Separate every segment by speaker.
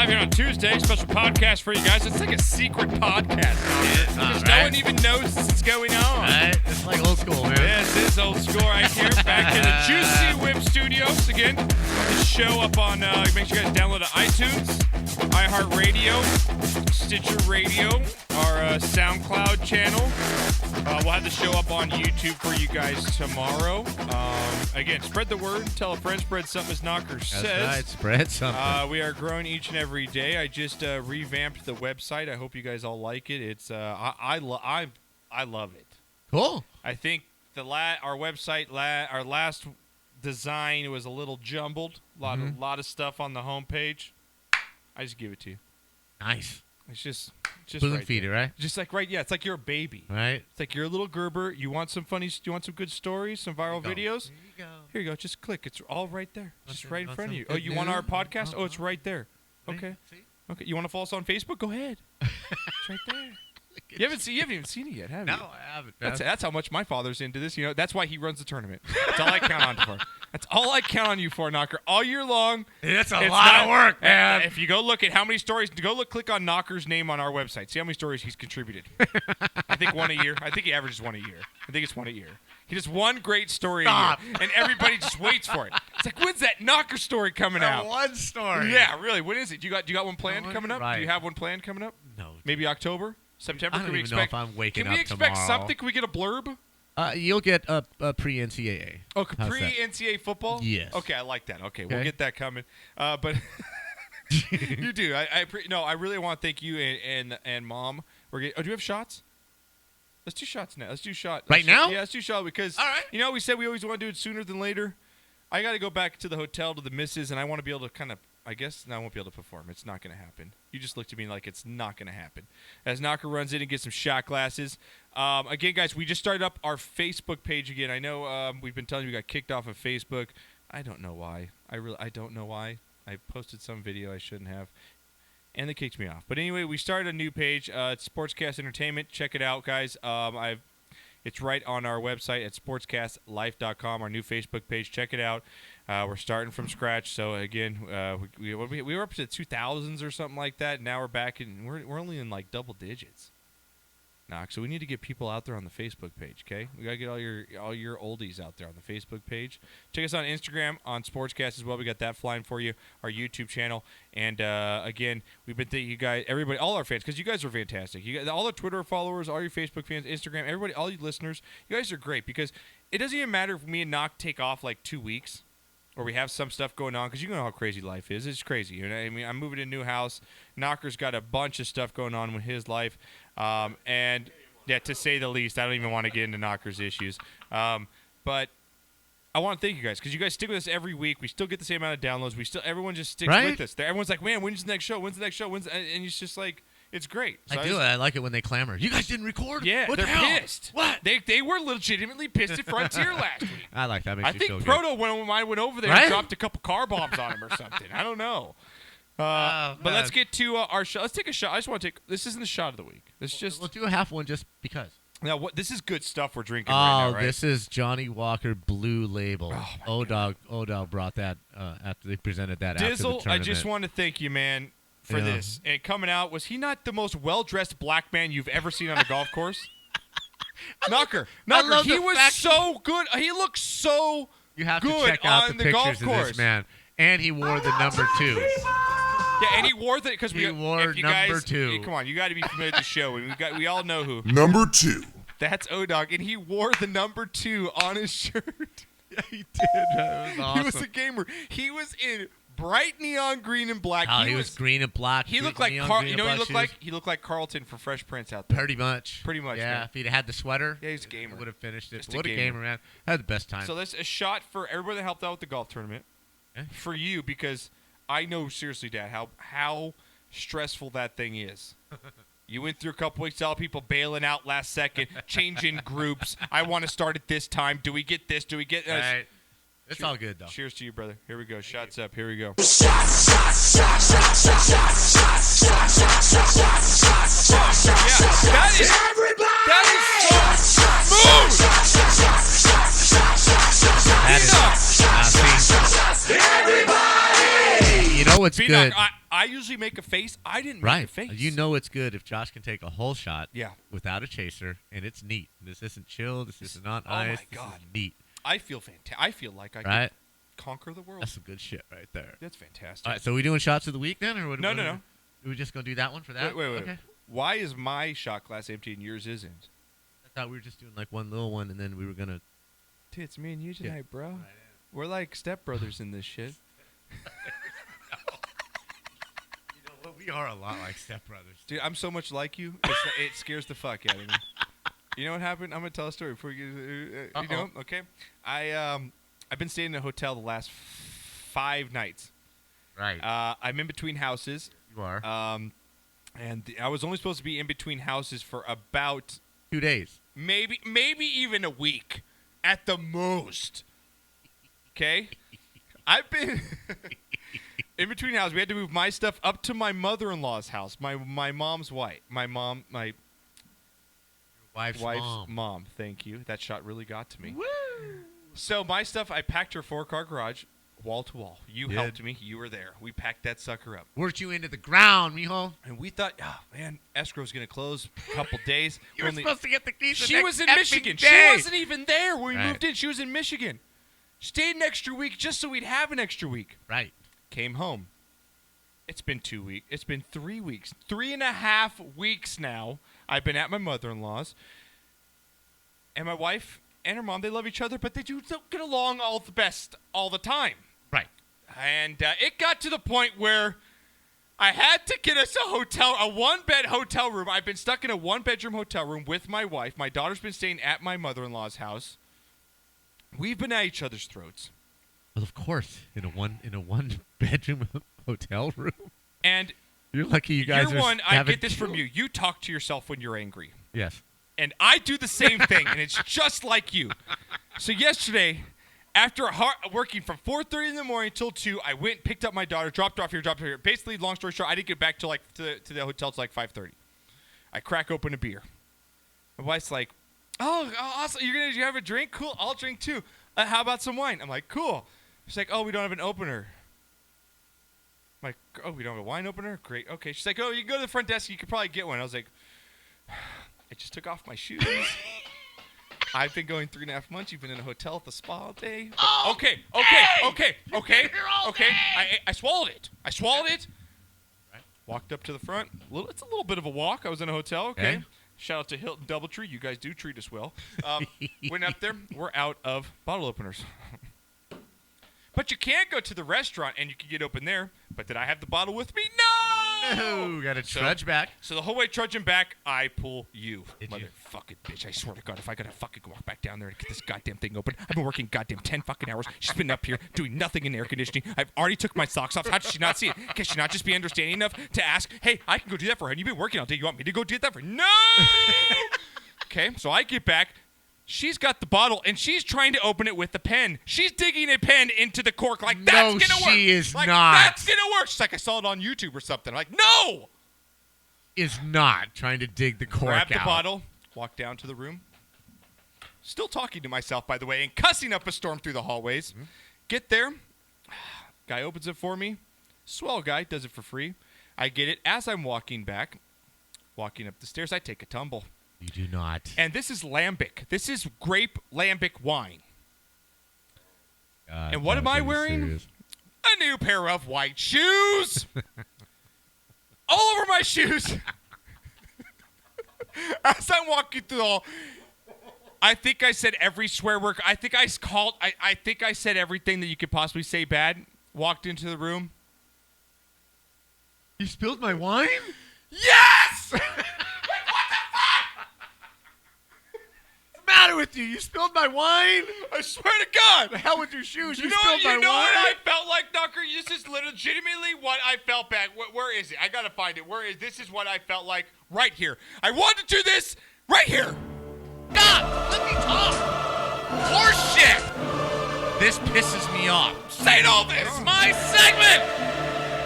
Speaker 1: live here on Tuesday. Special podcast for you guys. It's like a secret podcast. Because no one even knows what's going on.
Speaker 2: Right? It's like old school, man.
Speaker 1: This is old school right here. Back in the Juicy Whip Studios. Again, the show up on, make sure you guys download it on iTunes, iHeartRadio, Stitcher Radio, our SoundCloud channel. We'll have the show up on YouTube for you guys tomorrow. Again, spread the word. Tell a friend. Spread something, as Knocker says.
Speaker 2: That's right. Spread something.
Speaker 1: We are growing each and every day. I just revamped the website. I hope you guys all like it. It's I love it.
Speaker 2: Cool.
Speaker 1: I think our website, our last design was a little jumbled. A lot of stuff on the homepage. I just give it to you.
Speaker 2: Nice.
Speaker 1: It's just
Speaker 2: Spoon
Speaker 1: right
Speaker 2: feeder,
Speaker 1: there.
Speaker 2: right?
Speaker 1: Just like right, yeah. It's like you're a baby.
Speaker 2: Right.
Speaker 1: It's like you're a little Gerber. You want some good stories, some viral videos?
Speaker 2: Here you go.
Speaker 1: Here you go. Just click. It's all right there. Just
Speaker 2: Want
Speaker 1: right in
Speaker 2: some
Speaker 1: front of you.
Speaker 2: good
Speaker 1: Oh, you want our
Speaker 2: news?
Speaker 1: podcast? Oh, it's right there. Okay.
Speaker 2: See?
Speaker 1: Okay. You want to follow us on Facebook? Go ahead. It's right there. You haven't even seen it yet, have you?
Speaker 2: No, I haven't.
Speaker 1: That's how much my father's into this. You know, that's why he runs the tournament. That's all I count on for. That's all I count on you for, Knocker. All year long.
Speaker 2: That's a lot of work, man.
Speaker 1: If you go look at how many stories, click on Knocker's name on our website. See how many stories he's contributed. I think one a year. I think he averages one a year. I think it's one a year. He does one great story a year, and everybody just waits for it. It's like, when's that Knocker story coming out?
Speaker 2: One story.
Speaker 1: Yeah, really. When is it? Do you got one planned coming up?
Speaker 2: Right.
Speaker 1: Do you have one planned coming up?
Speaker 2: No.
Speaker 1: Maybe October? September?
Speaker 2: I don't even know if I'm waking
Speaker 1: Can we
Speaker 2: up
Speaker 1: expect
Speaker 2: tomorrow.
Speaker 1: something? Can we get a blurb?
Speaker 2: You'll get a pre-NCAA.
Speaker 1: Oh,
Speaker 2: How's that?
Speaker 1: pre-NCAA football?
Speaker 2: Yes.
Speaker 1: Okay, I like that. Okay, we'll get that coming. But you do. I really want to thank you and Mom. Do we have shots? Let's do shots now. Let's do shot.
Speaker 2: Now?
Speaker 1: Yeah, let's do shot because,
Speaker 2: all right.
Speaker 1: We said we always want to do it sooner than later. I got to go back to the hotel to the missus, and I want to be able to kind of, I won't be able to perform. It's not going to happen. You just looked at me like it's not going to happen. As Knocker runs in and gets some shot glasses. Again, guys, we just started up our Facebook page again. I know we've been telling you we got kicked off of Facebook. I don't know why. I don't know why. I posted some video I shouldn't have, and they kicked me off. But anyway, we started a new page. It's Sportscast Entertainment. Check it out, guys. It's right on our website at sportscastlife.com, our new Facebook page. Check it out. We're starting from scratch. So, again, we were up to the 2000s or something like that. Now we're back in. We're only in, like, double digits. So we need to get people out there on the Facebook page, okay? We got to get all your oldies out there on the Facebook page. Check us on Instagram, on Sportscast as well. We got that flying for you, our YouTube channel. And, again, we've been thanking you guys, everybody, all our fans, because you guys are fantastic. You guys, all our Twitter followers, all your Facebook fans, Instagram, everybody, all you listeners, you guys are great because it doesn't even matter if me and Knock take off like 2 weeks or we have some stuff going on because you know how crazy life is. It's crazy. You know, I mean, I'm moving to a new house. Knocker's got a bunch of stuff going on with his life. And, yeah, to say the least, I don't even want to get into Knocker's issues. But I want to thank you guys because you guys stick with us every week. We still get the same amount of downloads. Everyone just sticks with us. Everyone's like, man, when's the next show? When's the next show? And it's just like, it's great. So
Speaker 2: I like it when they clamor. You guys didn't record?
Speaker 1: Yeah,
Speaker 2: what
Speaker 1: they're
Speaker 2: the hell?
Speaker 1: pissed.
Speaker 2: What?
Speaker 1: They were legitimately pissed at Frontier last week.
Speaker 2: I like that. Makes
Speaker 1: I
Speaker 2: me
Speaker 1: think
Speaker 2: feel
Speaker 1: Proto went over there and dropped a couple car bombs on him or something. I don't know. But let's get to our shot. Let's take a shot. I just want to take. This isn't the shot of the week.
Speaker 2: We'll do a half one just because.
Speaker 1: Now, this is good stuff we're drinking right now, right?
Speaker 2: This is Johnny Walker Blue Label.
Speaker 1: Oh,
Speaker 2: O-Dog brought that after they presented that after the
Speaker 1: Dizzle,
Speaker 2: tournament.
Speaker 1: I just want to thank you, man, for this. And coming out, was he not the most well-dressed black man you've ever seen on a golf course? Knocker, he was so good. He looked so good on the golf course.
Speaker 2: You have to check out the pictures of this man. And he wore the number 2.
Speaker 1: Yeah, and he wore the because
Speaker 2: he wore number 2.
Speaker 1: Come on, you got to be familiar with the show, and we all know who.
Speaker 3: Number 2.
Speaker 1: That's O-Dog, and he wore the number 2 on his shirt.
Speaker 2: Yeah, he did. That was awesome.
Speaker 1: He was a gamer. He was in bright neon green and black.
Speaker 2: He was green and black.
Speaker 1: He looked like he looked like Carlton from Fresh Prince out there.
Speaker 2: Pretty much.
Speaker 1: Yeah,
Speaker 2: man. If he'd had the sweater,
Speaker 1: he's a gamer.
Speaker 2: Would have finished it.
Speaker 1: Just
Speaker 2: What a gamer, man! Had the best time.
Speaker 1: So that's a shot for everybody that helped out with the golf tournament. For you, because I know seriously, Dad, how stressful that thing is. You went through a couple weeks, all people bailing out last second, changing groups. I want to start at this time. Do we get this? Do we get this?
Speaker 2: Right. It's all good, though.
Speaker 1: Cheers to you, brother. Here we go. Shots up. Here we go. That is so smooth.
Speaker 2: You know what's good?
Speaker 1: I usually make a face. I didn't make a face.
Speaker 2: You know it's good if Josh can take a whole shot
Speaker 1: Yeah.
Speaker 2: without a chaser, and it's neat. This isn't chill. This is not ice.
Speaker 1: Oh, my God.
Speaker 2: This is neat.
Speaker 1: I feel fantastic. I feel like I could conquer the world.
Speaker 2: That's some good shit right there.
Speaker 1: That's fantastic.
Speaker 2: All right, so are we doing shots of the week then? Or what?
Speaker 1: No.
Speaker 2: Are we just going to do that one for that?
Speaker 1: Wait.
Speaker 2: Okay.
Speaker 1: Why is my shot glass empty and yours isn't?
Speaker 2: I thought we were just doing like one little one, and then we were going to...
Speaker 1: Dude, it's me and you tonight, bro.
Speaker 2: Right.
Speaker 1: We're like stepbrothers in this shit.
Speaker 2: You know what? We are a lot like stepbrothers.
Speaker 1: Dude, I'm so much like you, it scares the fuck out of me. You know what happened? I'm going to tell a story before you get... you know? Okay. I've been staying in a hotel the last 5 nights.
Speaker 2: Right.
Speaker 1: I'm in between houses.
Speaker 2: You are.
Speaker 1: And I was only supposed to be in between houses for about...
Speaker 2: 2 days.
Speaker 1: Maybe even a week at the most. Okay? I've been in between houses. We had to move my stuff up to my mother-in-law's house. My mom's wife. My
Speaker 2: wife's
Speaker 1: mom. Thank you. That shot really got to me.
Speaker 2: Woo!
Speaker 1: So my stuff, I packed her 4-car garage, wall to wall. You helped me. You were there. We packed that sucker up.
Speaker 2: Worked you into the ground, mijo.
Speaker 1: And we thought, oh, man, escrow's going to close a couple days.
Speaker 2: You were supposed to get the keys.
Speaker 1: She was in Michigan.
Speaker 2: Day.
Speaker 1: She wasn't even there when we moved in. She was in Michigan. Stayed an extra week just so we'd have an extra week.
Speaker 2: Right.
Speaker 1: Came home. It's been 2 weeks. It's been 3 weeks. 3.5 weeks now I've been at my mother-in-law's. And my wife and her mom, they love each other, but they don't get along all the best all the time.
Speaker 2: Right.
Speaker 1: And it got to the point where I had to get us a 1-bed hotel room. I've been stuck in a 1-bedroom hotel room with my wife. My daughter's been staying at my mother-in-law's house. We've been at each other's throats.
Speaker 2: Well, of course, in a one bedroom hotel room.
Speaker 1: And
Speaker 2: you're lucky you guys are
Speaker 1: one. I get this from you. You talk to yourself when you're angry.
Speaker 2: Yes.
Speaker 1: And I do the same thing, and it's just like you. So yesterday, after working from 4:30 in the morning till 2, I went and picked up my daughter, dropped her off here. Basically, long story short, I didn't get back to the hotel till like 5:30. I crack open a beer. My wife's like, "Oh, awesome! You have a drink? Cool. I'll drink too. How about some wine?" I'm like, "Cool." She's like, "Oh, we don't have an opener." I'm like, "Oh, we don't have a wine opener? Great. Okay." She's like, "Oh, you can go to the front desk. You could probably get one." I was like, I just took off my shoes. I've been going 3.5 months. You've been in a hotel at the spa all day.
Speaker 2: Oh,
Speaker 1: okay. I swallowed it. Right. Walked up to the front. It's a little bit of a walk. I was in a hotel. Okay. Shout out to Hilton Doubletree. You guys do treat us well. Went up there. We're out of bottle openers. But you can't go to the restaurant and you can get open there. But did I have the bottle with me? No!
Speaker 2: Got to trudge back.
Speaker 1: So the whole way trudging back, I pull you.
Speaker 2: Did you?
Speaker 1: Motherfucking bitch. I swear to God, if I got to fucking walk back down there and get this goddamn thing open. I've been working goddamn 10 fucking hours. She's been up here doing nothing in air conditioning. I've already took my socks off. How did she not see it? Can she not just be understanding enough to ask, hey, I can go do that for her. And you've been working all day. You want me to go do that for her? No! Okay, so I get back. She's got the bottle, and she's trying to open it with the pen. She's digging a pen into the cork like, that's going to work.
Speaker 2: No, she is
Speaker 1: like,
Speaker 2: not.
Speaker 1: That's going to work. She's like, I saw it on YouTube or something. I'm like, no!
Speaker 2: Is not trying to dig the cork out.
Speaker 1: Grab the bottle, walk down to the room. Still talking to myself, by the way, and cussing up a storm through the hallways. Mm-hmm. Get there. Guy opens it for me. Swell guy, does it for free. I get it. As I'm walking up the stairs, I take a tumble.
Speaker 2: You do not.
Speaker 1: And this is lambic. This is grape lambic wine.
Speaker 2: God,
Speaker 1: and what am I wearing?
Speaker 2: Serious.
Speaker 1: A new pair of white shoes. All over my shoes. As I'm walking through the hall, I think I said every swear word. I think I said everything that you could possibly say bad. Walked into the room.
Speaker 2: You spilled my wine?
Speaker 1: Yes!
Speaker 2: Matter with you? You spilled my wine?
Speaker 1: I swear to God.
Speaker 2: The hell with your shoes? You
Speaker 1: know
Speaker 2: spilled my wine?
Speaker 1: You know what I felt like, Knocker? This is legitimately what I felt back. Where is it? I gotta find it. This is what I felt like right here. I wanted to do this right here. God, let me talk. Horse shit. This pisses me off. Saying all this. My segment.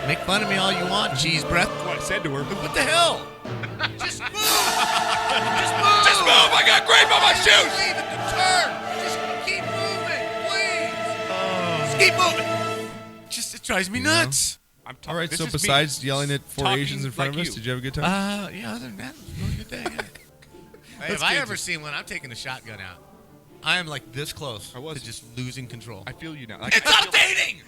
Speaker 2: Make fun of me all you want, cheese breath.
Speaker 1: That's what I said to her.
Speaker 2: What the hell?
Speaker 1: Just move. Just move. I got grape on my shoes.
Speaker 2: Leave it to turn. Just keep moving, please. Just keep moving. It drives me nuts.
Speaker 1: I'm talking.
Speaker 3: All right.
Speaker 1: This
Speaker 3: So
Speaker 1: is me
Speaker 3: besides yelling at four
Speaker 1: talking
Speaker 3: Asians in front
Speaker 1: like
Speaker 3: of us,
Speaker 1: you.
Speaker 3: did you have a good time?
Speaker 2: Yeah, other than that, it was a really good day. Yeah. Hey, if
Speaker 3: Let's
Speaker 2: I
Speaker 3: get
Speaker 2: ever
Speaker 3: to-
Speaker 2: seen one, I'm taking the shotgun out. I am like this close
Speaker 1: I was.
Speaker 2: to just losing control.
Speaker 1: I feel you now.
Speaker 2: It's updating!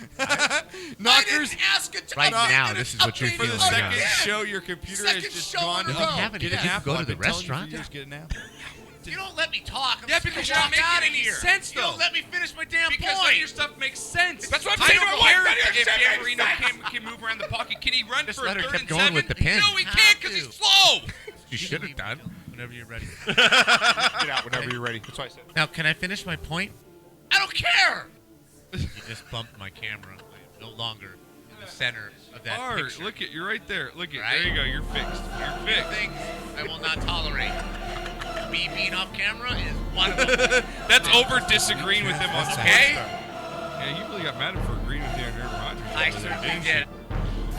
Speaker 1: Knockers.
Speaker 2: Ask it right now, this is what you're
Speaker 1: For the
Speaker 2: feeling.
Speaker 1: second
Speaker 2: Yeah.
Speaker 1: show, your computer has
Speaker 2: Second
Speaker 1: just
Speaker 2: show
Speaker 1: gone.
Speaker 2: in a
Speaker 1: up.
Speaker 2: row.
Speaker 1: Get
Speaker 2: Did
Speaker 1: an
Speaker 2: you
Speaker 1: apple.
Speaker 2: go to
Speaker 1: I've
Speaker 2: the
Speaker 1: been telling you for
Speaker 2: restaurant?
Speaker 1: years, get an apple.
Speaker 2: You don't let me talk. I'm
Speaker 1: Yeah,
Speaker 2: just
Speaker 1: because
Speaker 2: gonna
Speaker 1: you're not
Speaker 2: walk
Speaker 1: making
Speaker 2: out of
Speaker 1: any
Speaker 2: here.
Speaker 1: sense,
Speaker 2: You don't
Speaker 1: though.
Speaker 2: let me finish my damn
Speaker 1: Because
Speaker 2: point.
Speaker 1: none of your stuff makes sense.
Speaker 2: That's what I'm
Speaker 1: I
Speaker 2: saying
Speaker 1: don't
Speaker 2: to my
Speaker 1: care
Speaker 2: wife.
Speaker 1: if
Speaker 2: None of your
Speaker 1: Gambarino
Speaker 2: shit
Speaker 1: can move around the pocket. Can he run
Speaker 2: Just
Speaker 1: for a
Speaker 2: let her
Speaker 1: third
Speaker 2: keep
Speaker 1: and
Speaker 2: going
Speaker 1: 7?
Speaker 2: with the pin.
Speaker 1: No, he can't because he's slow.
Speaker 2: You should have done whenever you're ready.
Speaker 1: Get out whenever you're ready. That's what I said.
Speaker 2: Now, can I finish my point? I don't care. You just bumped my camera. I'm no longer in the center of that
Speaker 1: Art,
Speaker 2: picture.
Speaker 1: look it. You're right there. Look it.
Speaker 2: Right?
Speaker 1: There you go. You're fixed. You're fixed.
Speaker 2: Things I will not tolerate. Me being off camera is one of them.
Speaker 1: That's over disagreeing with him on
Speaker 3: That's
Speaker 1: okay? Yeah, you really got mad at him for agreeing with you on Aaron Rodgers.
Speaker 2: I certainly did.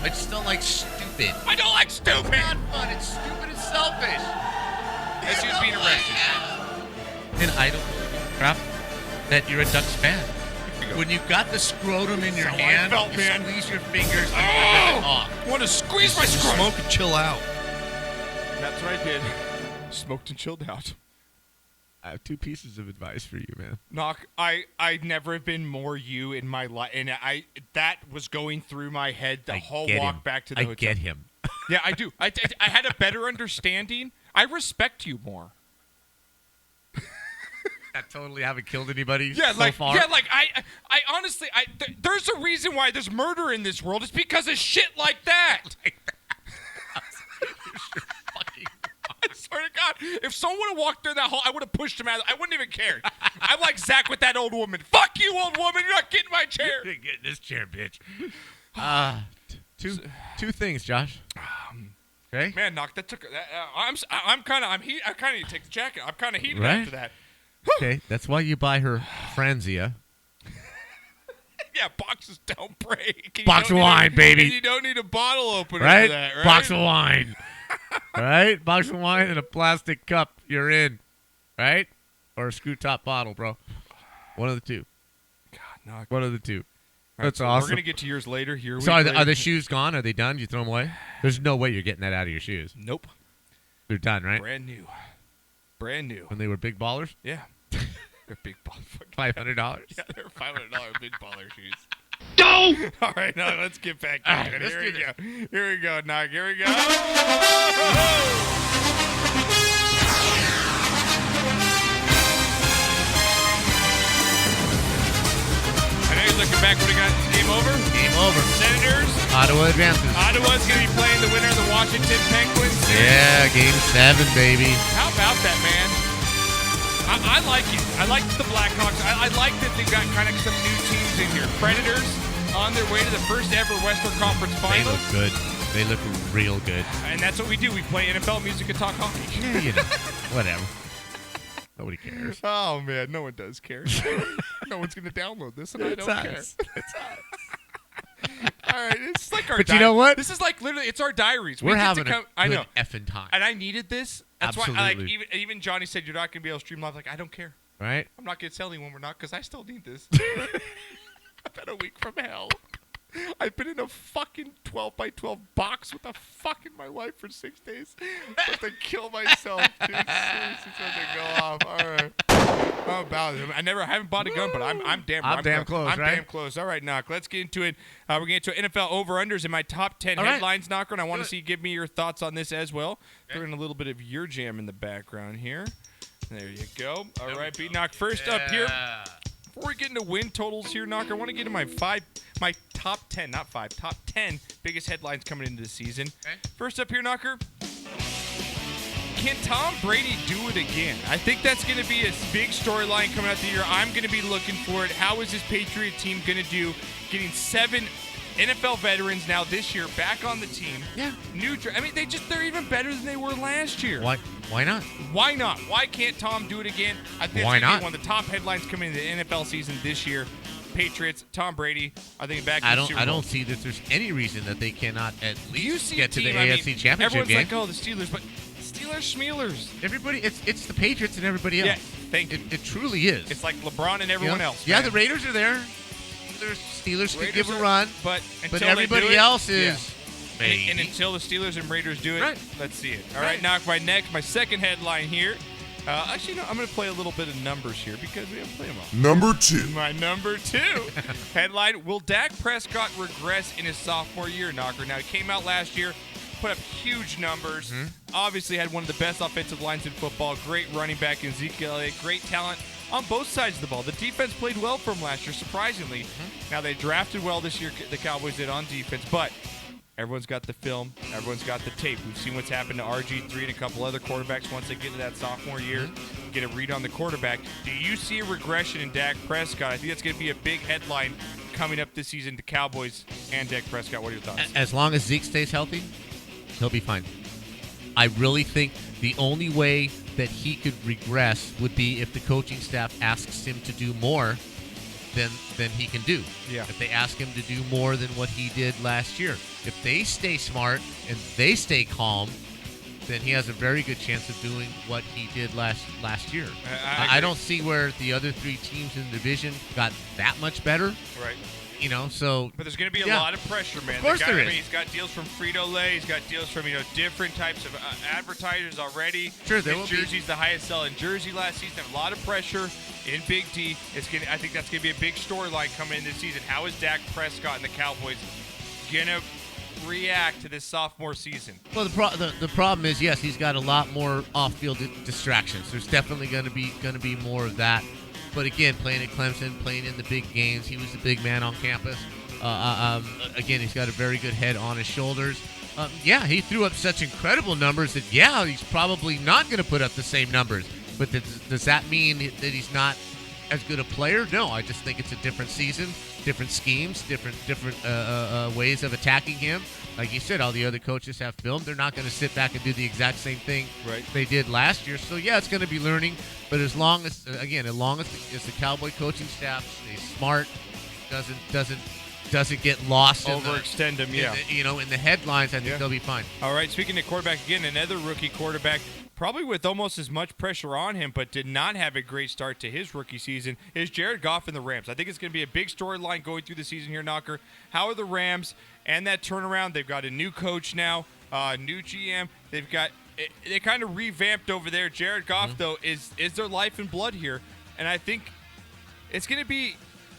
Speaker 2: I just don't like stupid.
Speaker 1: I don't like stupid.
Speaker 2: It's not fun. It's stupid and selfish.
Speaker 1: As he was being arrested.
Speaker 2: And I don't crap that you're a Ducks fan. When you got the scrotum in your
Speaker 1: That's how I
Speaker 2: hand,
Speaker 1: felt,
Speaker 2: you
Speaker 1: man.
Speaker 2: squeeze your fingers and you rip it off.
Speaker 1: I want to squeeze my scrotum.
Speaker 3: Smoke and chill out.
Speaker 1: That's what I did. Smoked and chilled out.
Speaker 2: I have two pieces of advice for you, man.
Speaker 1: Knock. I never have been more you in my life, and that was going through my head the whole walk back to the hotel.
Speaker 2: I get him.
Speaker 1: Yeah, I do. I had a better understanding. I respect you more.
Speaker 2: I totally haven't killed anybody
Speaker 1: Yeah,
Speaker 2: so
Speaker 1: like
Speaker 2: far.
Speaker 1: yeah, like I honestly, there's a reason why there's murder in this world. It's because of shit like that. I swear to God, if someone would have walked through that hall, I would have pushed him out. I wouldn't even care. I'm like Zach with that old woman. Fuck you, old woman. You're not getting my chair.
Speaker 2: Get in this chair, bitch. Two things, Josh. Okay.
Speaker 1: Man, knock. That took. I kind of need to take the jacket. I'm kind of heated
Speaker 2: Right?
Speaker 1: after that.
Speaker 2: Okay, that's why you buy her Franzia.
Speaker 1: Yeah, boxes don't break. You
Speaker 2: Box
Speaker 1: don't
Speaker 2: of
Speaker 1: need
Speaker 2: wine, baby.
Speaker 1: And you don't need a bottle opener
Speaker 2: Right?
Speaker 1: for that, right?
Speaker 2: Box of wine. Right? Box of wine in a plastic cup. You're in. Right? Or a screw top bottle, bro. One of the two.
Speaker 1: God, knock.
Speaker 2: One of the two.
Speaker 1: All right,
Speaker 2: That's
Speaker 1: so
Speaker 2: awesome.
Speaker 1: We're gonna get to yours later. Here.
Speaker 2: So are the shoes gone? Are they done? You throw them away? There's no way you're getting that out of your shoes.
Speaker 1: Nope.
Speaker 2: They're done, right?
Speaker 1: Brand new. Brand new.
Speaker 2: When they were big ballers?
Speaker 1: Yeah. They're big ball.
Speaker 2: $500?
Speaker 1: Yeah, they're $500 big baller shoes. Go! All right, now let's get back
Speaker 2: All
Speaker 1: into
Speaker 2: right,
Speaker 1: it.
Speaker 2: let's
Speaker 1: Here we
Speaker 2: do
Speaker 1: go. Here we go, Nog. Here we go. I know you're looking back. What do you got? Game over?
Speaker 2: Game over.
Speaker 1: Senators.
Speaker 2: Ottawa advances.
Speaker 1: Ottawa's going to be playing the winner of the Washington Penguins.
Speaker 2: Yeah, game 7, baby.
Speaker 1: How about that, man? I like it. I like the Blackhawks. I like that they've got kind of some new teams in here. Predators on their way to the first ever Western Conference
Speaker 2: They
Speaker 1: Final.
Speaker 2: look good. They look real good.
Speaker 1: And that's what we do. We play NFL music and talk hockey.
Speaker 2: Yeah, you know, whatever. Nobody cares.
Speaker 1: Oh, man. No one does care. No one's going to download this, and I don't care.
Speaker 2: It's
Speaker 1: All right. It's like our
Speaker 2: But you know what?
Speaker 1: This is like literally, it's our diaries.
Speaker 2: We're
Speaker 1: get to
Speaker 2: having
Speaker 1: come,
Speaker 2: a
Speaker 1: I
Speaker 2: good
Speaker 1: know.
Speaker 2: effing time.
Speaker 1: And I needed this. That's why, like,
Speaker 2: Absolutely.
Speaker 1: even Johnny said you're not going to be able to stream live. Like, I don't care.
Speaker 2: Right?
Speaker 1: I'm not going to tell anyone we're not because I still need this. I've had a week from hell. I've been in a fucking 12 by 12 box with my wife for 6 days. But to kill myself, dude. Seriously, something go off. All right. How about it? I haven't bought a gun, but I'm damn
Speaker 2: close,
Speaker 1: I'm
Speaker 2: right?
Speaker 1: damn close. All right, Knock. Let's get into it. We're going to NFL over-unders in my top 10
Speaker 2: All right.
Speaker 1: headlines, Knocker, and I want to see you give me your thoughts on this as well. Throw in a little bit of your jam in the background here. There you go. All right, B-Knock. First up here. Before we get into win totals here, Knock, I want to get into my top 10, not 5, top 10 biggest headlines coming into the season.
Speaker 2: Okay.
Speaker 1: First up here, Knocker. Can Tom Brady do it again? I think that's going to be a big storyline coming out the year. I'm going to be looking for it. How is this Patriot team going to do getting 7 NFL veterans now this year back on the team?
Speaker 2: Yeah.
Speaker 1: They're even better than they were last year.
Speaker 2: Why not?
Speaker 1: Why not? Why can't Tom do it again? I think
Speaker 2: Why
Speaker 1: it's gonna
Speaker 2: not?
Speaker 1: be one of the top headlines coming into the NFL season this year. Patriots, Tom Brady. I think back.
Speaker 2: I
Speaker 1: in the Super
Speaker 2: don't
Speaker 1: Bowl.
Speaker 2: see that there's any reason that they cannot at
Speaker 1: Do you
Speaker 2: least
Speaker 1: see
Speaker 2: get
Speaker 1: a
Speaker 2: to the
Speaker 1: team, I mean,
Speaker 2: AFC Championship
Speaker 1: everyone's
Speaker 2: game.
Speaker 1: like, oh, the Steelers, but Steelers, Schmealers.
Speaker 2: Everybody, it's the Patriots and everybody else.
Speaker 1: Yeah, thank you.
Speaker 2: It truly is.
Speaker 1: It's like LeBron and everyone else.
Speaker 2: Yeah,
Speaker 1: man.
Speaker 2: the Raiders are there. Steelers could
Speaker 1: Raiders
Speaker 2: give a
Speaker 1: are-
Speaker 2: run,
Speaker 1: but
Speaker 2: but
Speaker 1: until they
Speaker 2: everybody
Speaker 1: do it,
Speaker 2: else is.
Speaker 1: yeah.
Speaker 2: Maybe.
Speaker 1: And until the Steelers and Raiders do it,
Speaker 2: Right.
Speaker 1: let's see it. All right,
Speaker 2: Right.
Speaker 1: knock my neck. My second headline here. Actually, no, I'm going to play a little bit of numbers here because we haven't played them all.
Speaker 3: Number 2.
Speaker 1: My number 2 headline: Will Dak Prescott regress in his sophomore year? Knocker. Now, he came out last year, put up huge numbers. Obviously, had one of the best offensive lines in football. Great running back in Zeke Elliott. Great talent on both sides of the ball. The defense played well for him last year, surprisingly. Now, they drafted well this year, the Cowboys did on defense, but everyone's got the film. Everyone's got the tape. We've seen what's happened to RG3 and a couple other quarterbacks once they get to that sophomore year, get a read on the quarterback. Do you see a regression in Dak Prescott? I think that's going to be a big headline coming up this season to Cowboys and Dak Prescott. What are your thoughts?
Speaker 2: As long as Zeke stays healthy, he'll be fine. I really think the only way that he could regress would be if the coaching staff asks him to do more than he can do.
Speaker 1: Yeah.
Speaker 2: If they ask him to do more than what he did last year. If they stay smart and they stay calm, then he has a very good chance of doing what he did last year.
Speaker 1: I
Speaker 2: I
Speaker 1: agree.
Speaker 2: don't see where the other 3 teams in the division got that much better.
Speaker 1: Right.
Speaker 2: So
Speaker 1: But there's going to be a
Speaker 2: Yeah.
Speaker 1: lot of pressure, man.
Speaker 2: Of course
Speaker 1: The guy,
Speaker 2: there
Speaker 1: I mean,
Speaker 2: is.
Speaker 1: he's got deals from Frito-Lay. He's got deals from different types of advertisers already.
Speaker 2: Sure, there
Speaker 1: His
Speaker 2: will be.
Speaker 1: jersey's the highest selling jersey last season. A lot of pressure in Big D. I think that's going to be a big storyline coming in this season. How is Dak Prescott and the Cowboys going to react to this sophomore season?
Speaker 2: Well, the problem is, yes, he's got a lot more off-field distractions. There's definitely going to be more of that. But again, playing at Clemson, playing in the big games, he was the big man on campus. Again, he's got a very good head on his shoulders. Yeah, he threw up such incredible numbers that, yeah, he's probably not going to put up the same numbers. But does that mean that he's not as good a player? No, I just think it's a different season, different schemes, different ways of attacking him. Like you said, all the other coaches have film. They're not going to sit back and do the exact same thing they did last year. So, yeah, it's going to be learning. But as long as the Cowboy coaching staff stays smart, doesn't get lost
Speaker 1: Overextend him, yeah.
Speaker 2: in the headlines, I think
Speaker 1: Yeah.
Speaker 2: they'll be fine.
Speaker 1: All right, speaking of quarterback, again, another rookie quarterback, probably with almost as much pressure on him, but did not have a great start to his rookie season, is Jared Goff and the Rams. I think it's going to be a big storyline going through the season here, Knocker. How are the Rams and that turnaround? They've got a new coach now, new GM. They kind of revamped over there. Jared Goff, though, is their life and blood here, and I think it's going to be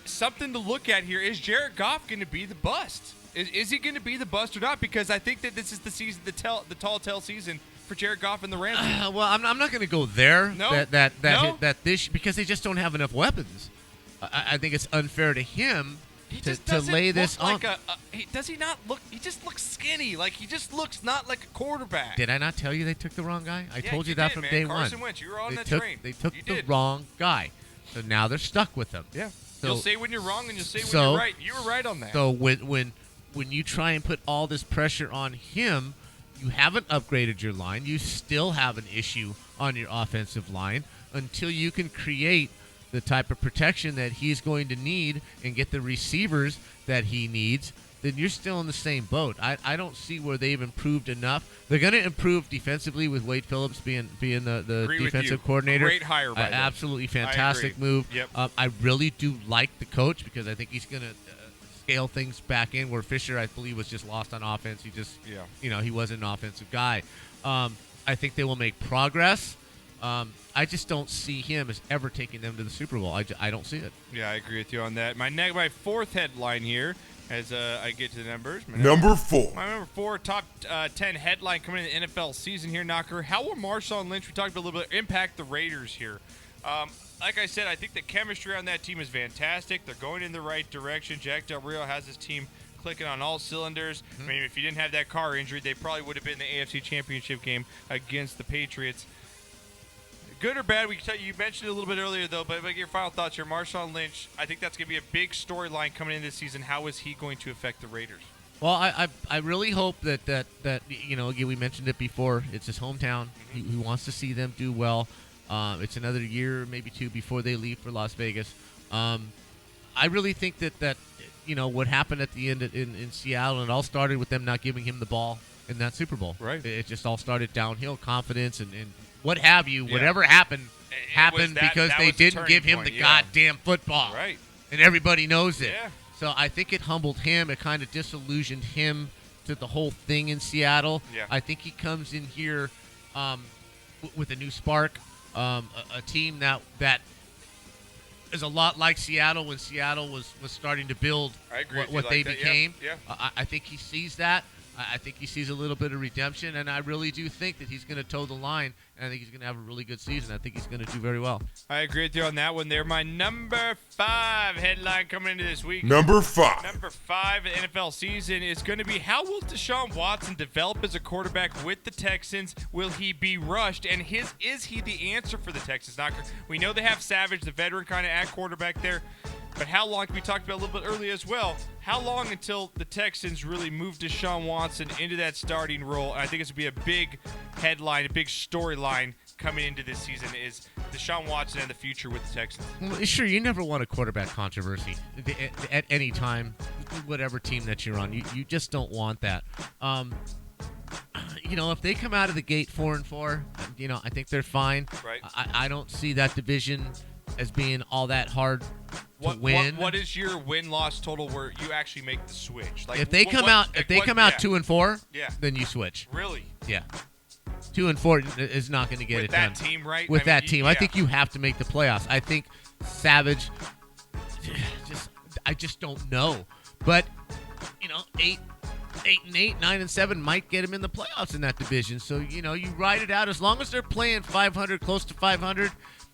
Speaker 1: something to look at here. Is Jared Goff going to be the bust? Is he going to be the bust or not? Because I think that this is the season, the tall tale season for Jared Goff and the Rams.
Speaker 2: Well, I'm not going to go there.
Speaker 1: No.
Speaker 2: That this because they just don't have enough weapons. I think it's unfair to him
Speaker 1: He
Speaker 2: to
Speaker 1: just doesn't
Speaker 2: lay
Speaker 1: look
Speaker 2: this on.
Speaker 1: like does he not look? He just looks skinny. Like he just looks not like a quarterback.
Speaker 2: Did I not tell you they took the wrong guy? I
Speaker 1: Yeah,
Speaker 2: told you
Speaker 1: you
Speaker 2: that
Speaker 1: did,
Speaker 2: from
Speaker 1: man.
Speaker 2: day
Speaker 1: Carson
Speaker 2: one.
Speaker 1: Wentz, you were on
Speaker 2: they
Speaker 1: that
Speaker 2: took,
Speaker 1: train.
Speaker 2: They took
Speaker 1: You
Speaker 2: the
Speaker 1: did.
Speaker 2: wrong guy. So now they're stuck with him.
Speaker 1: Yeah.
Speaker 2: So-
Speaker 1: You'll say when you're wrong and you'll say when
Speaker 2: so-
Speaker 1: you're right. You were right on that.
Speaker 2: So when you try and put all this pressure on him, you haven't upgraded your line. You still have an issue on your offensive line until you can create the type of protection that he's going to need and get the receivers that he needs. Then you're still in the same boat. I don't see where they've improved enough. They're going to improve defensively with Wade Phillips being the
Speaker 1: Agree with
Speaker 2: defensive
Speaker 1: you.
Speaker 2: coordinator.
Speaker 1: Great hire by them.
Speaker 2: Absolutely
Speaker 1: I
Speaker 2: fantastic
Speaker 1: agree.
Speaker 2: move.
Speaker 1: Yep.
Speaker 2: I really do like the coach because I think he's going to scale things back in where Fisher, I believe, was just lost on offense. He just, he wasn't an offensive guy. I think they will make progress. I just don't see him as ever taking them to the Super Bowl. I don't see it.
Speaker 1: Yeah, I agree with you on that. My fourth headline here, as I get to the numbers.
Speaker 3: Number 4.
Speaker 1: My number 4, top 10 headline coming in the NFL season here, Knocker. How will Marshawn Lynch, we talked about a little bit, impact the Raiders here? Like I said, I think the chemistry on that team is fantastic. They're going in the right direction. Jack Del Rio has his team clicking on all cylinders. I mean, if you didn't have that car injury, they probably would have been in the AFC Championship game against the Patriots. Good or bad, you mentioned it a little bit earlier, though, but your final thoughts here. Marshawn Lynch, I think that's going to be a big storyline coming into this season. How is he going to affect the Raiders?
Speaker 2: Well, I really hope that again, we mentioned it before. It's his hometown. He wants to see them do well. It's another year, maybe 2 before they leave for Las Vegas. I really think that what happened at the end in Seattle, and it all started with them not giving him the ball in that Super Bowl.
Speaker 1: Right.
Speaker 2: It just all started downhill, confidence and what have you.
Speaker 1: Yeah.
Speaker 2: Whatever happened
Speaker 1: was that-
Speaker 2: because
Speaker 1: that
Speaker 2: they
Speaker 1: was the
Speaker 2: didn't
Speaker 1: turning
Speaker 2: give him
Speaker 1: point,
Speaker 2: the
Speaker 1: yeah.
Speaker 2: goddamn football.
Speaker 1: Right.
Speaker 2: And everybody knows it.
Speaker 1: Yeah.
Speaker 2: So I think it humbled him. It kind of disillusioned him to the whole thing in Seattle.
Speaker 1: Yeah.
Speaker 2: I think he comes in here with a new spark, a team that is a lot like Seattle when Seattle was starting to build
Speaker 1: I agree with you
Speaker 2: what
Speaker 1: like
Speaker 2: they
Speaker 1: that.
Speaker 2: became.
Speaker 1: Yeah.
Speaker 2: I think he sees that. I think he sees a little bit of redemption, and I really do think that he's going to toe the line, and I think he's going to have a really good season. I think he's going to do very well.
Speaker 1: I agree with you on that one there. My number 5 headline coming into this week.
Speaker 3: Number 5.
Speaker 1: Number 5 of the NFL season is going to be, how will Deshaun Watson develop as a quarterback with the Texans? Will he be rushed? And is he the answer for the Texans? We know they have Savage, the veteran, kind of at quarterback there. But how long, we talked about a little bit earlier as well, how long until the Texans really move Deshaun Watson into that starting role? And I think it's going to be a big headline, a big storyline coming into this season is Deshaun Watson and the future with the Texans.
Speaker 2: Well, sure, you never want a quarterback controversy at any time, whatever team that you're on. You just don't want that. If they come out of the gate 4-4, I think they're fine.
Speaker 1: Right.
Speaker 2: I don't see that division as being all that hard to win.
Speaker 1: What is your win-loss total where you actually make the switch? Like
Speaker 2: if they come out 2-4,
Speaker 1: yeah,
Speaker 2: then you switch.
Speaker 1: Really?
Speaker 2: Yeah. 2-4 is not going to get
Speaker 1: with
Speaker 2: it
Speaker 1: that
Speaker 2: done.
Speaker 1: team, right?
Speaker 2: With that team,
Speaker 1: yeah.
Speaker 2: I think you have to make the playoffs. I think Savage, I just don't know. But 8-8, 9-7 might get him in the playoffs in that division. So you ride it out as long as they're playing 500, close to 500.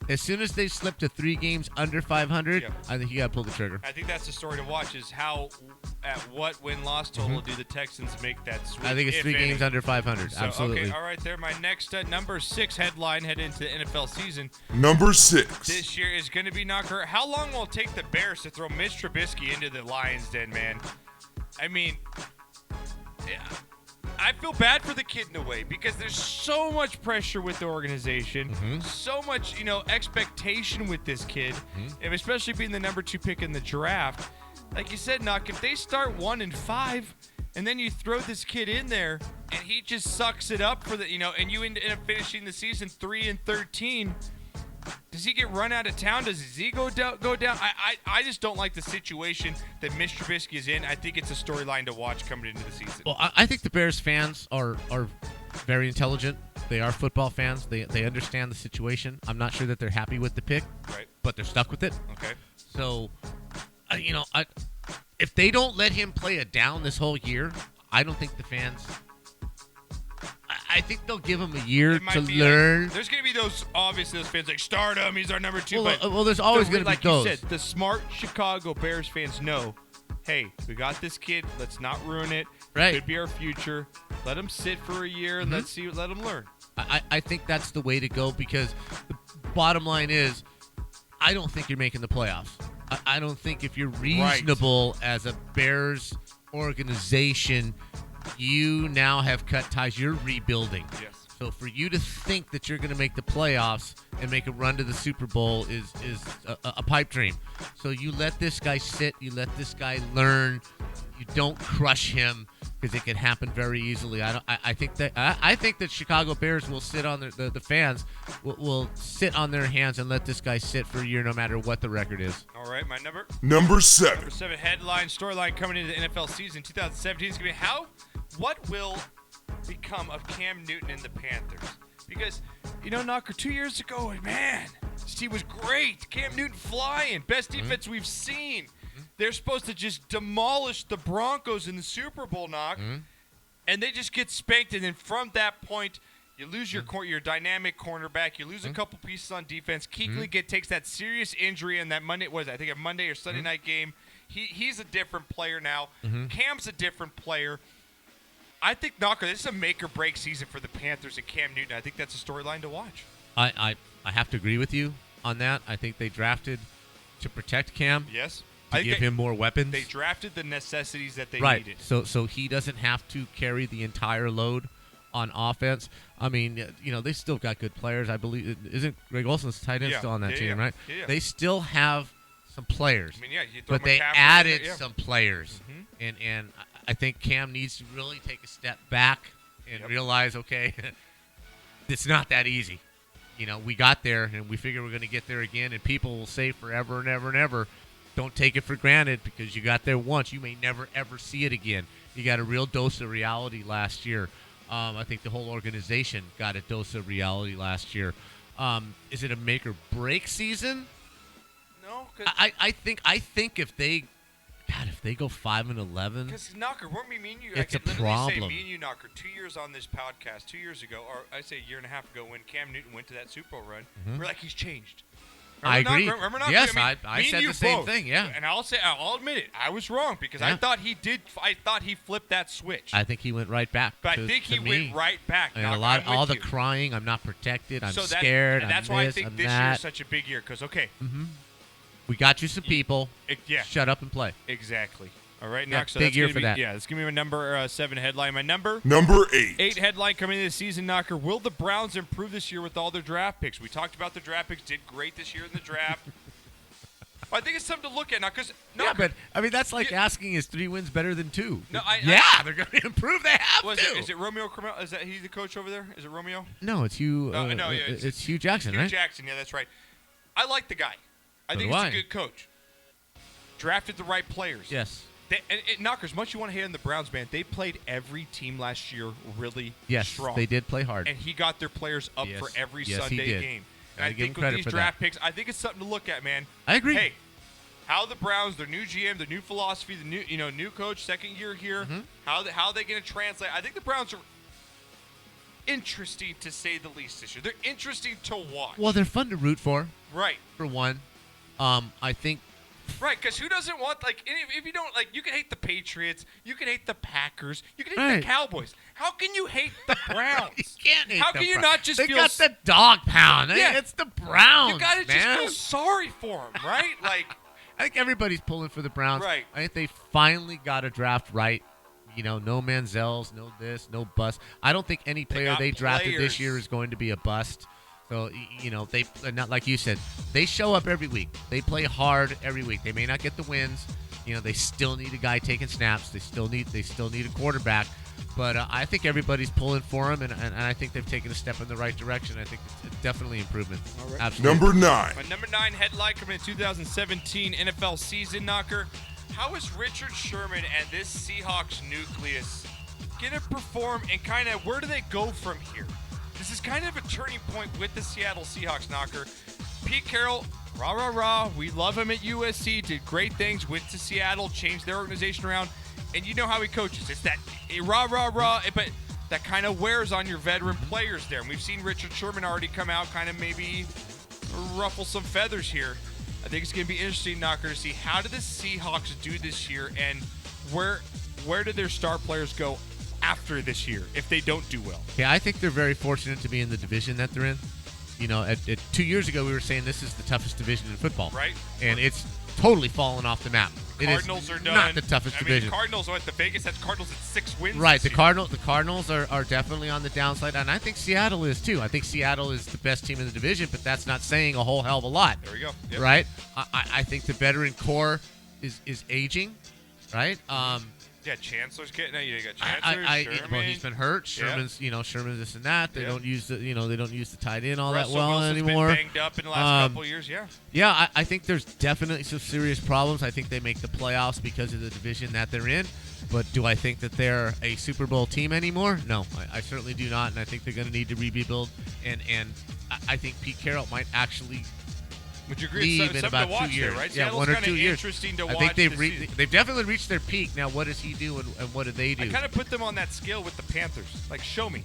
Speaker 2: As soon as they slip to 3 games under 500,
Speaker 1: Yep.
Speaker 2: I think you got to pull the trigger.
Speaker 1: I think that's the story to watch is at what win-loss total do the Texans make that switch?
Speaker 2: I think it's 3 games under 500.
Speaker 1: So,
Speaker 2: Absolutely.
Speaker 1: Okay, all right there. My next number 6 headline heading into the NFL season
Speaker 3: Number 6.
Speaker 1: this year is going to be Knocker. How long will it take the Bears to throw Mitch Trubisky into the Lions' den, man? I mean, yeah. I feel bad for the kid in a way because there's so much pressure with the organization, so much, expectation with this kid, and especially being the number 2 pick in the draft. Like you said, Knock, if they start 1-5, and then you throw this kid in there, and he just sucks it up for the, and you end up finishing the season 3-13. Does he get run out of town? Does his ego go down? I just don't like the situation that Mitch Trubisky is in. I think it's a storyline to watch coming into the season.
Speaker 2: Well, I think the Bears fans are very intelligent. They are football fans. They understand the situation. I'm not sure that they're happy with the pick,
Speaker 1: Right.
Speaker 2: but they're stuck with it.
Speaker 1: Okay.
Speaker 2: So, if they don't let him play it down this whole year, I don't think the fans. I think they'll give him a year to learn.
Speaker 1: There's going to be those fans like, start him, he's our number 2.
Speaker 2: Well, there's always going to be
Speaker 1: like
Speaker 2: those.
Speaker 1: you said, the smart Chicago Bears fans know, hey, we got this kid. Let's not ruin it.
Speaker 2: Right.
Speaker 1: Could be our future. Let him sit for a year and let him learn.
Speaker 2: I think that's the way to go because the bottom line is I don't think you're making the playoffs. I don't think if you're reasonable as a Bears organization, you now have cut ties. You're rebuilding.
Speaker 1: Yes.
Speaker 2: So for you to think that you're going to make the playoffs and make a run to the Super Bowl is a pipe dream. So you let this guy sit. You let this guy learn. You don't crush him because it can happen very easily. I think that Chicago Bears will sit on the fans will sit on their hands and let this guy sit for a year no matter what the record is.
Speaker 1: All right, my
Speaker 3: Number 7.
Speaker 1: Number 7 headline, storyline coming into the NFL season 2017 is going to be what will become of Cam Newton and the Panthers? Because, Knocker, 2 years ago, man, this team was great. Cam Newton flying. Best defense we've seen. They're supposed to just demolish the Broncos in the Super Bowl, Knock. And they just get spanked. And then from that point, you lose your dynamic cornerback. You lose a couple pieces on defense. Kuechly takes that serious injury in that Monday, a Monday or Sunday night game. He's a different player now. Cam's a different player. I think, Knocker, this is a make-or-break season for the Panthers and Cam Newton. I think that's a storyline to watch.
Speaker 2: I have to agree with you on that. I think they drafted to protect Cam.
Speaker 1: Yes.
Speaker 2: To give him more weapons.
Speaker 1: They drafted the necessities that they
Speaker 2: right.
Speaker 1: needed.
Speaker 2: So he doesn't have to carry the entire load on offense. I mean, they still got good players. I believe isn't Greg Olson's tight end still on that team, right?
Speaker 1: Yeah.
Speaker 2: They still have some players.
Speaker 1: I mean, you throw
Speaker 2: but they
Speaker 1: McCaffrey
Speaker 2: added
Speaker 1: in there,
Speaker 2: some players, and I think Cam needs to really take a step back and realize, okay, it's not that easy. We got there, and we figure we're going to get there again, and people will say forever and ever and ever, don't take it for granted because you got there once. You may never, ever see it again. You got a real dose of reality last year. I think the whole organization got a dose of reality last year. Is it a make or break season?
Speaker 1: No,
Speaker 2: I think if they go 5-11,
Speaker 1: because Knocker, weren't we me and you?
Speaker 2: It's
Speaker 1: I could
Speaker 2: a
Speaker 1: literally say
Speaker 2: problem.
Speaker 1: me and you, Knocker, 2 years on this podcast, 2 years ago, or I say a year and a half ago, when Cam Newton went to that Super Bowl run, we're like, he's changed.
Speaker 2: I agree.
Speaker 1: Remember Knocker?
Speaker 2: Yes,
Speaker 1: I
Speaker 2: I said the same thing. Yeah,
Speaker 1: and I'll admit it, I was wrong because I thought he flipped that switch.
Speaker 2: I think he went right back.
Speaker 1: But
Speaker 2: to,
Speaker 1: I think
Speaker 2: to
Speaker 1: he
Speaker 2: me.
Speaker 1: went right back.
Speaker 2: And
Speaker 1: Knocker,
Speaker 2: all
Speaker 1: I'm
Speaker 2: the
Speaker 1: with you.
Speaker 2: crying. I'm not protected. I'm
Speaker 1: So
Speaker 2: scared.
Speaker 1: and that's
Speaker 2: I'm
Speaker 1: why
Speaker 2: this,
Speaker 1: I think
Speaker 2: I'm
Speaker 1: this year
Speaker 2: that.
Speaker 1: is such a big year. Because
Speaker 2: We got you some people.
Speaker 1: Yeah,
Speaker 2: Shut up and play.
Speaker 1: exactly. All right,
Speaker 2: Yeah,
Speaker 1: Knocker. So
Speaker 2: big
Speaker 1: that's
Speaker 2: year
Speaker 1: gonna
Speaker 2: for
Speaker 1: be,
Speaker 2: that.
Speaker 1: Yeah, it's gonna be my number 7 headline. My number
Speaker 3: 8.
Speaker 1: headline coming into the season, Knocker. Will the Browns improve this year with all their draft picks? We talked about the draft picks. Did great this year in the draft. I think it's something to look at now because
Speaker 2: Yeah, but I mean that's like asking, is 3 wins better than 2?
Speaker 1: No,
Speaker 2: they're going to improve. They have to.
Speaker 1: Is it Romeo Cromwell? Is that he's the coach over there? Is it Romeo?
Speaker 2: No, it's Hugh.
Speaker 1: No, yeah,
Speaker 2: it's Hugh Jackson,
Speaker 1: Hugh
Speaker 2: right?
Speaker 1: Jackson. Yeah, that's right. I like the guy. I think
Speaker 2: do
Speaker 1: he's
Speaker 2: I.
Speaker 1: a good coach. Drafted the right players.
Speaker 2: Yes.
Speaker 1: Knocker, as much as you want to hate on the Browns, man, they played every team last year really
Speaker 2: Yes,
Speaker 1: strong.
Speaker 2: they did play hard.
Speaker 1: And he got their players up
Speaker 2: Yes.
Speaker 1: for every
Speaker 2: Yes, he
Speaker 1: Sunday
Speaker 2: did.
Speaker 1: game.
Speaker 2: Gotta
Speaker 1: And I
Speaker 2: give him
Speaker 1: think with
Speaker 2: credit
Speaker 1: these
Speaker 2: for
Speaker 1: draft picks, I think it's something to look at, man.
Speaker 2: I agree.
Speaker 1: Hey, how the Browns, their new GM, their new philosophy, the new coach, second year here,
Speaker 2: Mm-hmm.
Speaker 1: how they going to translate? I think the Browns are interesting to say the least this year. They're interesting to watch.
Speaker 2: Well, they're fun to root for
Speaker 1: Right.
Speaker 2: one. I think
Speaker 1: Right, because who doesn't want, like, if you don't, like, you can hate the Patriots, you can hate the Packers, you can hate
Speaker 2: Right.
Speaker 1: the Cowboys. How can you hate the Browns?
Speaker 2: you can't hate
Speaker 1: How
Speaker 2: the
Speaker 1: can you
Speaker 2: Browns.
Speaker 1: not just
Speaker 2: they
Speaker 1: feel
Speaker 2: got the dog pound.
Speaker 1: Yeah.
Speaker 2: It's the Browns,
Speaker 1: You gotta just
Speaker 2: man.
Speaker 1: feel sorry for them, right? Like,
Speaker 2: I think everybody's pulling for the Browns.
Speaker 1: Right.
Speaker 2: I think they finally got a draft right. No Manziels, no this, no bust. I don't think any player
Speaker 1: got
Speaker 2: they drafted
Speaker 1: players.
Speaker 2: this year is going to be a bust. So, they not like you said, they show up every week. They play hard every week. They may not get the wins. They still need a guy taking snaps. They still need a quarterback. But I think everybody's pulling for him, and I think they've taken a step in the right direction. I think it's definitely improvement.
Speaker 1: All right.
Speaker 2: Absolutely.
Speaker 3: 9.
Speaker 1: my number 9 headline coming in 2017 NFL season, Knocker. How is Richard Sherman and this Seahawks nucleus going to perform, and kind of where do they go from here? This is kind of a turning point with the Seattle Seahawks, Knocker. Pete Carroll, rah, rah, rah. We love him at USC. Did great things. Went to Seattle, changed their organization around. And you know how he coaches. It's that rah, rah, rah. But that kind of wears on your veteran players there. And we've seen Richard Sherman already come out, kind of maybe ruffle some feathers here. I think it's going to be interesting, Knocker, to see how do the Seahawks do this year, and where do their star players go after this year if they don't do well.
Speaker 2: Yeah, I think they're very fortunate to be in the division that they're in. At 2 years ago, we were saying this is the toughest division in football.
Speaker 1: Right.
Speaker 2: And it's totally fallen off the map.
Speaker 1: Cardinals
Speaker 2: it is
Speaker 1: are done.
Speaker 2: not the toughest
Speaker 1: I mean,
Speaker 2: division.
Speaker 1: Cardinals are at the Vegas. That's Cardinals at 6 wins.
Speaker 2: Right.
Speaker 1: this
Speaker 2: The
Speaker 1: year.
Speaker 2: Cardinals are definitely on the downside, and I think Seattle is too. I think Seattle is the best team in the division, but that's not saying a whole hell of a lot.
Speaker 1: There we go. Yep.
Speaker 2: Right. I think the veteran core is aging. Right.
Speaker 1: Yeah, Chancellor's getting. You got Chancellor. Sherman.
Speaker 2: Well, he's been hurt.
Speaker 1: Yeah.
Speaker 2: Sherman's this and that. They
Speaker 1: Yeah.
Speaker 2: don't use the tight end all
Speaker 1: Russell
Speaker 2: that well
Speaker 1: Wilson's
Speaker 2: anymore.
Speaker 1: been banged up in the last couple years. Yeah.
Speaker 2: Yeah, I think there's definitely some serious problems. I think they make the playoffs because of the division that they're in. But do I think that they're a Super Bowl team anymore? No, I certainly do not. And I think they're going to need to rebuild. And I think Pete Carroll might actually
Speaker 1: Would you agree?
Speaker 2: leave
Speaker 1: It's
Speaker 2: in
Speaker 1: something
Speaker 2: about
Speaker 1: to watch
Speaker 2: 2 years.
Speaker 1: there, right?
Speaker 2: Yeah,
Speaker 1: Seattle's
Speaker 2: 1 or
Speaker 1: kinda
Speaker 2: 2 years.
Speaker 1: interesting to
Speaker 2: I
Speaker 1: watch
Speaker 2: think
Speaker 1: this season.
Speaker 2: they've definitely reached their peak. Now, what does he do and what do they do?
Speaker 1: I kind of put them on that scale with the Panthers. Like, show me.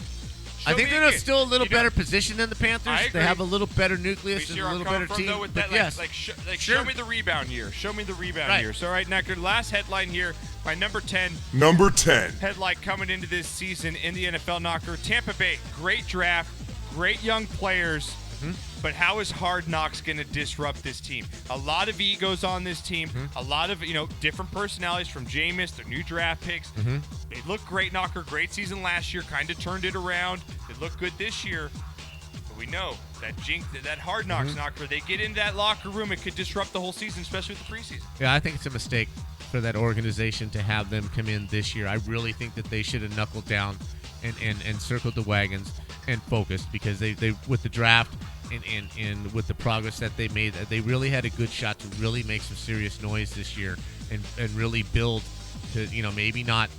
Speaker 2: I think they're
Speaker 1: again.
Speaker 2: still a little
Speaker 1: You know-
Speaker 2: better position than the Panthers.
Speaker 1: I
Speaker 2: They
Speaker 1: agree.
Speaker 2: have a little better
Speaker 1: You
Speaker 2: nucleus
Speaker 1: see
Speaker 2: and a
Speaker 1: where I'm
Speaker 2: little better
Speaker 1: coming from,
Speaker 2: team.
Speaker 1: though, with
Speaker 2: But
Speaker 1: that?
Speaker 2: yes,
Speaker 1: Show me the rebound year. Show me the rebound
Speaker 2: Right.
Speaker 1: year. So, all right, Necker, last headline here. My number 10
Speaker 3: Number 10.
Speaker 1: headline coming into this season in the NFL, Knocker. Tampa Bay, great draft, great young players. But how is Hard Knocks going to disrupt this team? A lot of egos on this team. A lot of different personalities from Jameis, their new draft picks. They look great, Knocker. Great season last year. Kind of turned it around. They look good this year. But we know that Hard Knocks, Knocker. They get into that locker room, it could disrupt the whole season, especially with the preseason.
Speaker 2: Yeah, I think it's a mistake for that organization to have them come in this year. I really think that they should have knuckled down and circled the wagons and focused, because they with the draft and with the progress that they made, they really had a good shot to really make some serious noise this year and really build to, maybe not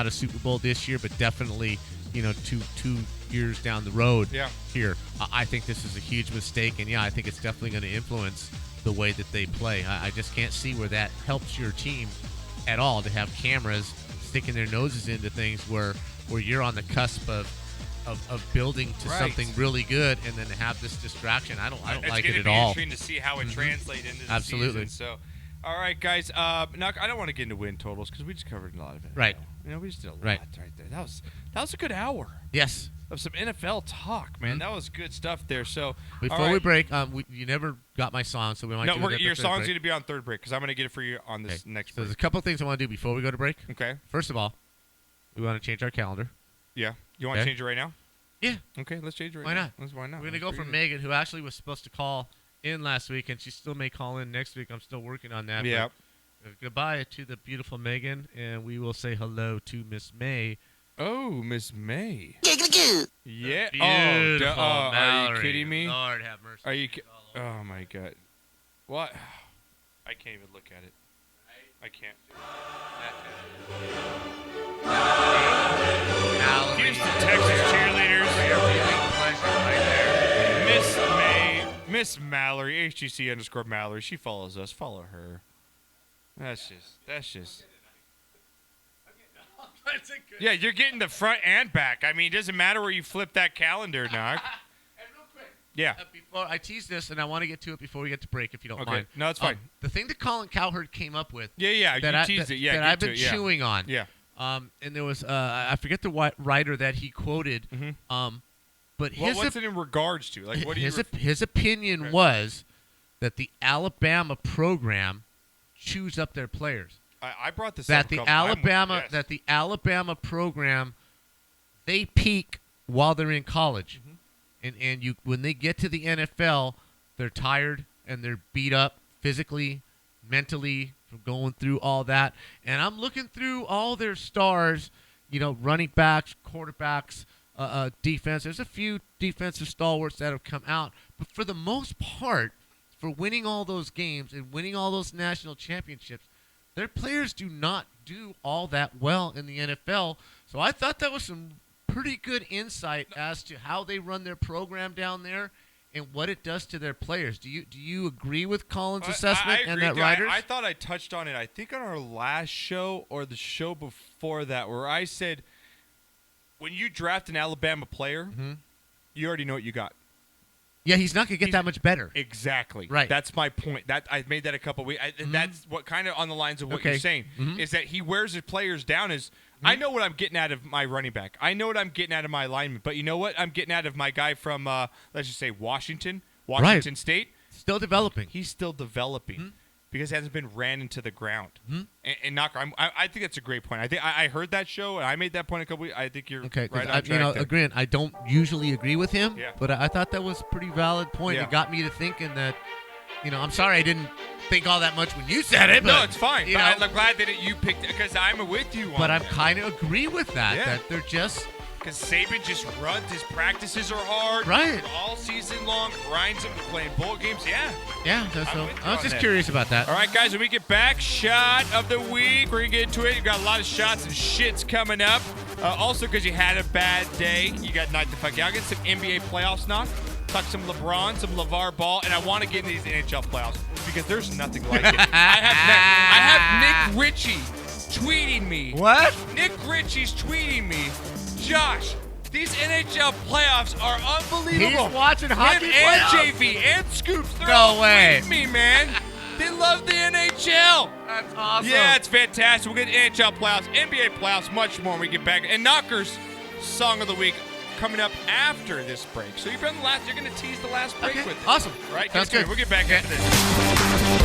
Speaker 2: a Super Bowl this year, but definitely, two years down the road here. I think this is a huge mistake, and I think it's definitely going to influence the way that they play. I just can't see where that helps your team at all, to have cameras sticking their noses into things where you're on the cusp of building to something really good, and then to have this distraction. I don't like it at all.
Speaker 1: It's going to be interesting to see how it translates into the season. So, all right, guys. I don't want to get into win totals because we just covered a lot of it.
Speaker 2: Right.
Speaker 1: We just did a lot right there. That was a good hour.
Speaker 2: Yes.
Speaker 1: Of some NFL talk, man. That was good stuff there. So
Speaker 2: before we break, you never got my song, so we might.
Speaker 1: No, your song's going to be on third break because I'm going to get it for you on this next break.
Speaker 2: So there's a couple of things I want to do before we go to break.
Speaker 1: Okay.
Speaker 2: First of all, we want to change our calendar.
Speaker 1: Yeah. You want to change it right now?
Speaker 2: Yeah.
Speaker 1: Okay, let's change it right
Speaker 2: now.
Speaker 1: Why not?
Speaker 2: We're going to go from Megan, who actually was supposed to call in last week, and she still may call in next week. I'm still working on that.
Speaker 1: Yeah.
Speaker 2: Goodbye to the beautiful Megan, and we will say hello to Miss May.
Speaker 1: Oh, Miss May. Yeah.
Speaker 2: Beautiful
Speaker 1: are you kidding me?
Speaker 2: Lord have mercy.
Speaker 1: Are you? Oh my God. What? I can't even look at it. I can't. Houston, Texas cheerleaders. Miss May, Miss Mallory, HGC_Mallory. She follows us. Follow her. That's just. Yeah, you're getting the front and back. I mean, it doesn't matter where you flip that calendar, Knock.
Speaker 2: And real quick.
Speaker 1: Yeah.
Speaker 2: Before I tease this, and I want to get to it before we get to break, if you don't
Speaker 1: Okay.
Speaker 2: mind.
Speaker 1: No, it's fine.
Speaker 2: The thing that Colin Cowherd came up with.
Speaker 1: Yeah.
Speaker 2: That
Speaker 1: You teased it. Yeah.
Speaker 2: That I've been chewing on.
Speaker 1: Yeah.
Speaker 2: And there was I forget the writer that he quoted.
Speaker 1: Mm-hmm.
Speaker 2: But
Speaker 1: what's it in regards to? Like, what
Speaker 2: his opinion was that the Alabama program chews up their players.
Speaker 1: I brought this
Speaker 2: that
Speaker 1: up.
Speaker 2: The Alabama program, they peak while they're in college, and when they get to the NFL, they're tired and they're beat up physically, mentally, from going through all that. And I'm looking through all their stars, running backs, quarterbacks, defense. There's a few defensive stalwarts that have come out, but for the most part, for winning all those games and winning all those national championships, their players do not do all that well in the NFL. So I thought that was some pretty good insight as to how they run their program down there and what it does to their players. Do you agree with Colin's assessment and that writers?
Speaker 1: I thought I touched on it, I think on our last show or the show before that, where I said when you draft an Alabama player, you already know what you got.
Speaker 2: Yeah, he's not going to get that much better.
Speaker 1: Exactly.
Speaker 2: Right.
Speaker 1: That's my point. That I made that a couple weeks. And that's what kind of on the lines of what you're saying is that he wears his players down. I know what I'm getting out of my running back. I know what I'm getting out of my lineman. But you know what I'm getting out of my guy from, let's just say, Washington State.
Speaker 2: Still developing.
Speaker 1: He's still developing because he hasn't been ran into the ground. And Knocker, I think that's a great point. I heard that show, and I made that point a couple weeks. I think you're right on track there.
Speaker 2: Again, I don't usually agree with him,
Speaker 1: Yeah.
Speaker 2: but I thought that was a pretty valid point.
Speaker 1: Yeah.
Speaker 2: It got me to thinking that, I'm sorry I didn't think all that much when you said it. But,
Speaker 1: no, it's fine. But I'm glad that you picked it because I'm with you on
Speaker 2: But
Speaker 1: that.
Speaker 2: I kind of agree with that,
Speaker 1: Yeah.
Speaker 2: that they're just...
Speaker 1: Because Saban just runs. His practices are hard.
Speaker 2: Right.
Speaker 1: All season long. Grinds them to playing bowl games. Yeah.
Speaker 2: Yeah, so
Speaker 1: with you
Speaker 2: I was
Speaker 1: on
Speaker 2: just
Speaker 1: that.
Speaker 2: curious about that.
Speaker 1: All right, guys, when we get back, shot of the week. We're going to get into it. You've got a lot of shots and shits coming up. Also, because you had a bad day, you got night to fuck. Yeah, I'll get some NBA playoffs knock. Talk some LeBron, some LeVar Ball, and I want to get into these NHL playoffs because there's nothing like it. I have Nick Ritchie tweeting me.
Speaker 2: What?
Speaker 1: Nick Ritchie's tweeting me. Josh, these NHL playoffs are unbelievable.
Speaker 2: He's watching hockey
Speaker 1: Him and
Speaker 2: playoffs?
Speaker 1: JV and Scoops. They're
Speaker 2: No
Speaker 1: all
Speaker 2: way.
Speaker 1: tweeting me, man. They love the NHL.
Speaker 2: That's awesome.
Speaker 1: Yeah, it's fantastic. We'll get NHL playoffs, NBA playoffs, much more when we get back. And Knocker's Song of the Week coming up after this break. So you're going to tease the last break with it.
Speaker 2: Awesome.
Speaker 1: Right?
Speaker 2: Sounds good.
Speaker 1: We'll get back after this.